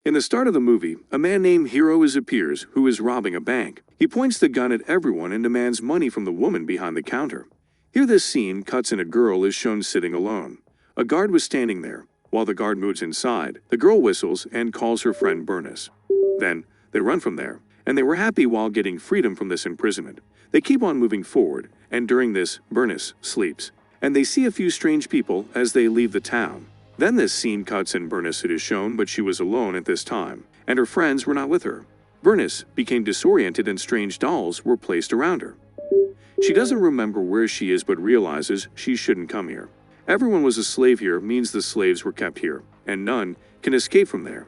In the start of the movie, a man named Hero appears who is robbing a bank. He points the gun at everyone and demands money from the woman behind the counter. Here this scene cuts and a girl is shown sitting alone. A guard was standing there. While the guard moves inside, the girl whistles and calls her friend Bernice. Then, they run from there, and they were happy while getting freedom from this imprisonment. They keep on moving forward, and during this, Bernice sleeps. And they see a few strange people as they leave the town. Then this scene cuts and Bernice is shown, but she was alone at this time, and her friends were not with her. Bernice became disoriented and strange dolls were placed around her. She doesn't remember where she is but realizes she shouldn't come here. Everyone was a slave here means the slaves were kept here, and none can escape from there.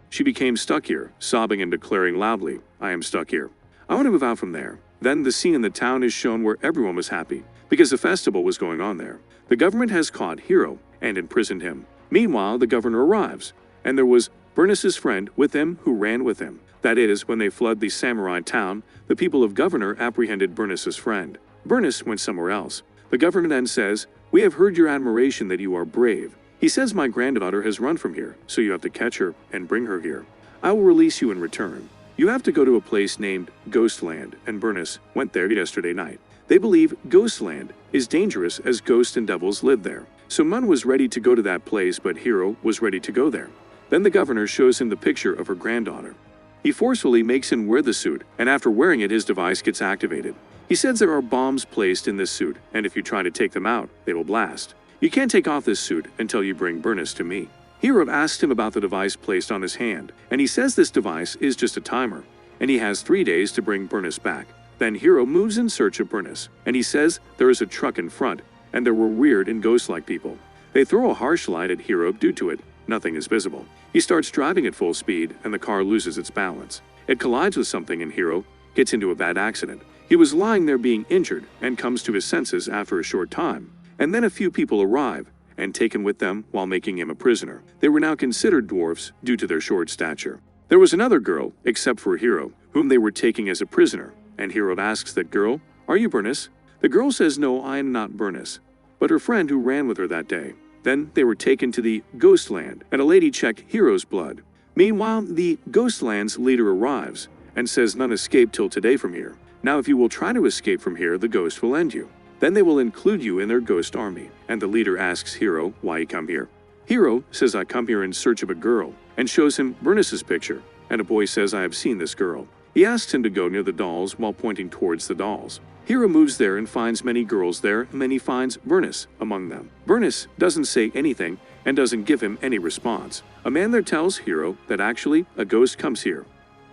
She became stuck here, sobbing and declaring loudly, "I am stuck here. I want to move out from there." Then the scene in the town is shown where everyone was happy, because a festival was going on there. The government has caught Hero and imprisoned him. Meanwhile, the governor arrives, and there was Bernice's friend with him who ran with him. That is, when they fled the samurai town, the people of Governor apprehended Bernice's friend. Bernice went somewhere else. The governor then says, "We have heard your admiration that you are brave." He says, "My granddaughter has run from here, so you have to catch her and bring her here. I will release you in return. You have to go to a place named Ghostland," and Bernice went there yesterday night. They believe Ghostland is dangerous as ghosts and devils live there. So Mun was ready to go to that place, but Hero was ready to go there. Then the governor shows him the picture of her granddaughter. He forcefully makes him wear the suit, and after wearing it, his device gets activated. He says there are bombs placed in this suit, and if you try to take them out, they will blast. You can't take off this suit until you bring Bernice to me. Hero asks him about the device placed on his hand, and he says this device is just a timer, and he has 3 days to bring Bernice back. Then Hero moves in search of Bernice, and he says there is a truck in front, and there were weird and ghost-like people. They throw a harsh light at Hero. Due to it, nothing is visible. He starts driving at full speed, and the car loses its balance. It collides with something, and Hero gets into a bad accident. He was lying there being injured, and comes to his senses after a short time. And then a few people arrive, and take him with them while making him a prisoner. They were now considered dwarfs due to their short stature. There was another girl, except for Hero, whom they were taking as a prisoner, and Hero asks that girl, "Are you Bernice?" The girl says, "No, I am not Bernice," but her friend who ran with her that day. Then they were taken to the Ghostland, and a lady checked Hero's blood. Meanwhile, the Ghostland's leader arrives, and says none escape till today from here. Now if you will try to escape from here, the ghost will end you. Then they will include you in their ghost army, and the leader asks Hero why he come here. Hero says, "I come here in search of a girl," and shows him Bernice's picture, and a boy says, "I have seen this girl." He asks him to go near the dolls while pointing towards the dolls. Hero moves there and finds many girls there, and then he finds Bernice among them. Bernice doesn't say anything and doesn't give him any response. A man there tells Hero that actually a ghost comes here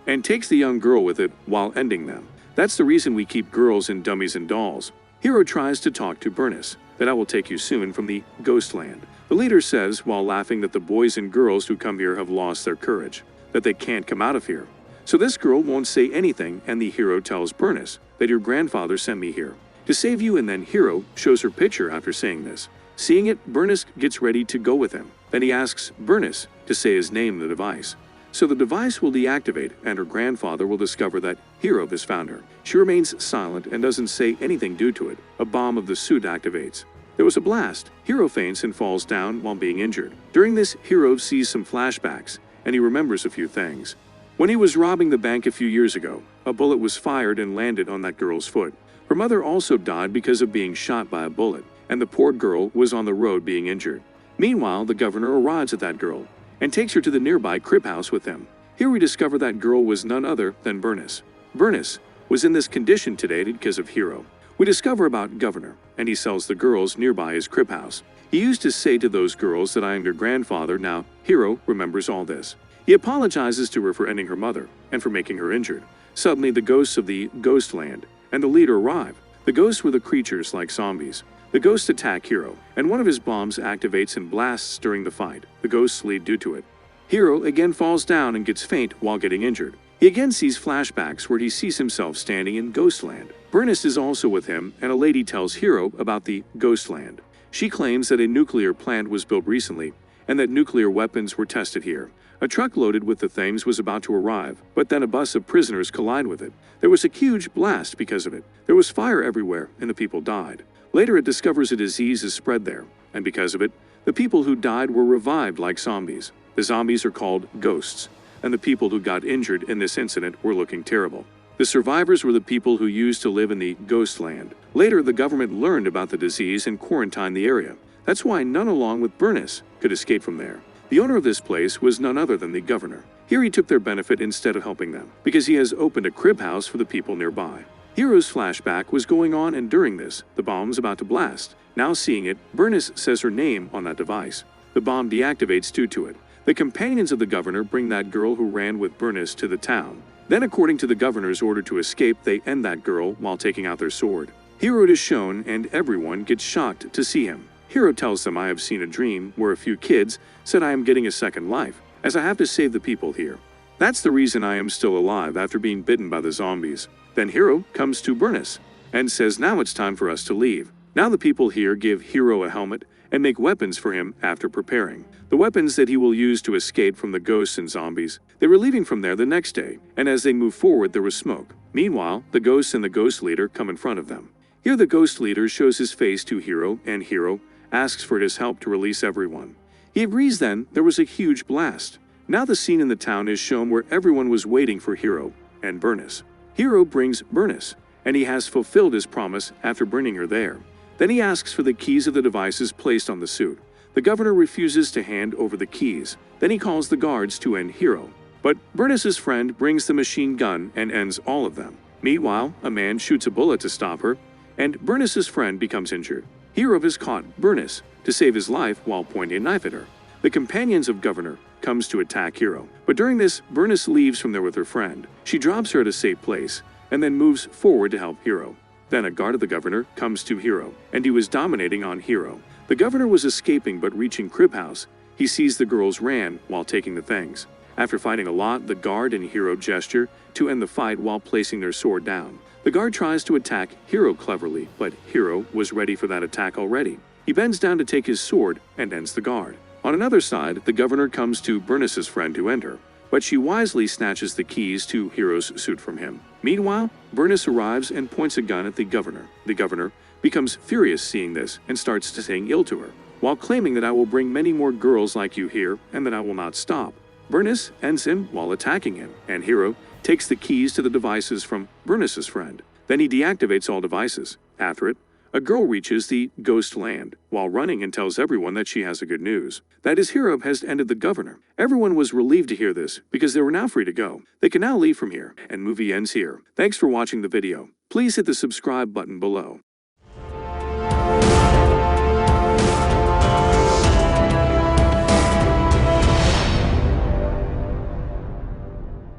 and takes the young girl with it while ending them. That's the reason we keep girls in dummies and dolls. Hero tries to talk to Bernice, that I will take you soon from the Ghostland. The leader says, while laughing, that the boys and girls who come here have lost their courage, that they can't come out of here. So this girl won't say anything, and the hero tells Bernice that your grandfather sent me here to save you, and then Hero shows her picture after saying this. Seeing it, Bernice gets ready to go with him. Then he asks Bernice to say his name in the device. So the device will deactivate, and her grandfather will discover that Hero has found her. She remains silent and doesn't say anything due to it. A bomb of the suit activates. There was a blast. Hero faints and falls down while being injured. During this, Hero sees some flashbacks, and he remembers a few things. When he was robbing the bank a few years ago, a bullet was fired and landed on that girl's foot. Her mother also died because of being shot by a bullet, and the poor girl was on the road being injured. Meanwhile, the governor arrives at that girl and takes her to the nearby crib house with him. Here we discover that girl was none other than Bernice. Bernice was in this condition today because of Hero. We discover about Governor, and he sells the girls nearby his crib house. He used to say to those girls that I am your grandfather. Now, Hero remembers all this. He apologizes to her for ending her mother and for making her injured. Suddenly, the ghosts of the Ghostland and the leader arrive. The ghosts were the creatures like zombies. The ghosts attack Hero, and one of his bombs activates and blasts during the fight. The ghosts lead due to it. Hero again falls down and gets faint while getting injured. He again sees flashbacks where he sees himself standing in Ghostland. Bernice is also with him, and a lady tells Hero about the Ghostland. She claims that a nuclear plant was built recently, and that nuclear weapons were tested here. A truck loaded with the things was about to arrive, but then a bus of prisoners collide with it. There was a huge blast because of it. There was fire everywhere, and the people died. Later it discovers a disease is spread there, and because of it, the people who died were revived like zombies. The zombies are called ghosts. and the people who got injured in this incident were looking terrible. The survivors were the people who used to live in the Ghostland. Later, the government learned about the disease and quarantined the area. That's why none along with Bernice could escape from there. The owner of this place was none other than the governor. Here he took their benefit instead of helping them, because he has opened a crib house for the people nearby. Hero's flashback was going on, and during this, the bomb's about to blast. Now seeing it, Bernice says her name on that device. The bomb deactivates due to it. The companions of the governor bring that girl who ran with Bernice to the town. Then, according to the governor's order to escape, they end that girl while taking out their sword. Hero is shown, and everyone gets shocked to see him. Hero tells them, "I have seen a dream where a few kids said I am getting a second life, as I have to save the people here. That's the reason I am still alive after being bitten by the zombies." Then Hero comes to Bernice and says, "Now it's time for us to leave." Now the people here give Hero a helmet and make weapons for him after preparing. The weapons that he will use to escape from the ghosts and zombies. They were leaving from there the next day, and as they move forward there was smoke. Meanwhile, the ghosts and the ghost leader come in front of them. Here the ghost leader shows his face to Hero, and Hero asks for his help to release everyone. He agrees. Then there was a huge blast. Now the scene in the town is shown where everyone was waiting for Hero and Bernice. Hero brings Bernice, and he has fulfilled his promise after bringing her there. Then he asks for the keys of the devices placed on the suit. The governor refuses to hand over the keys. Then he calls the guards to end Hero. But Bernice's friend brings the machine gun and ends all of them. Meanwhile, a man shoots a bullet to stop her, and Bernice's friend becomes injured. Hero has caught Bernice to save his life while pointing a knife at her. The companions of Governor comes to attack Hero. But during this, Bernice leaves from there with her friend. She drops her at a safe place and then moves forward to help Hero. Then a guard of the governor comes to Hero, and he was dominating on Hero. The governor was escaping, but reaching Crib House, he sees the girls ran while taking the things. After fighting a lot, the guard and Hero gesture to end the fight while placing their sword down. The guard tries to attack Hero cleverly, but Hero was ready for that attack already. He bends down to take his sword and ends the guard. On another side, the governor comes to Bernice's friend to end her, but she wisely snatches the keys to Hero's suit from him. Meanwhile, Bernice arrives and points a gun at the governor. The governor becomes furious seeing this and starts saying ill to her, while claiming that I will bring many more girls like you here and that I will not stop. Bernice ends him while attacking him, and Hero takes the keys to the devices from Bernice's friend. Then he deactivates all devices. After it, a girl reaches the Ghostland while running and tells everyone that she has a good news. That is, Hero has ended the governor. Everyone was relieved to hear this because they were now free to go. They can now leave from here, and movie ends here. Thanks for watching the video. Please hit the subscribe button below.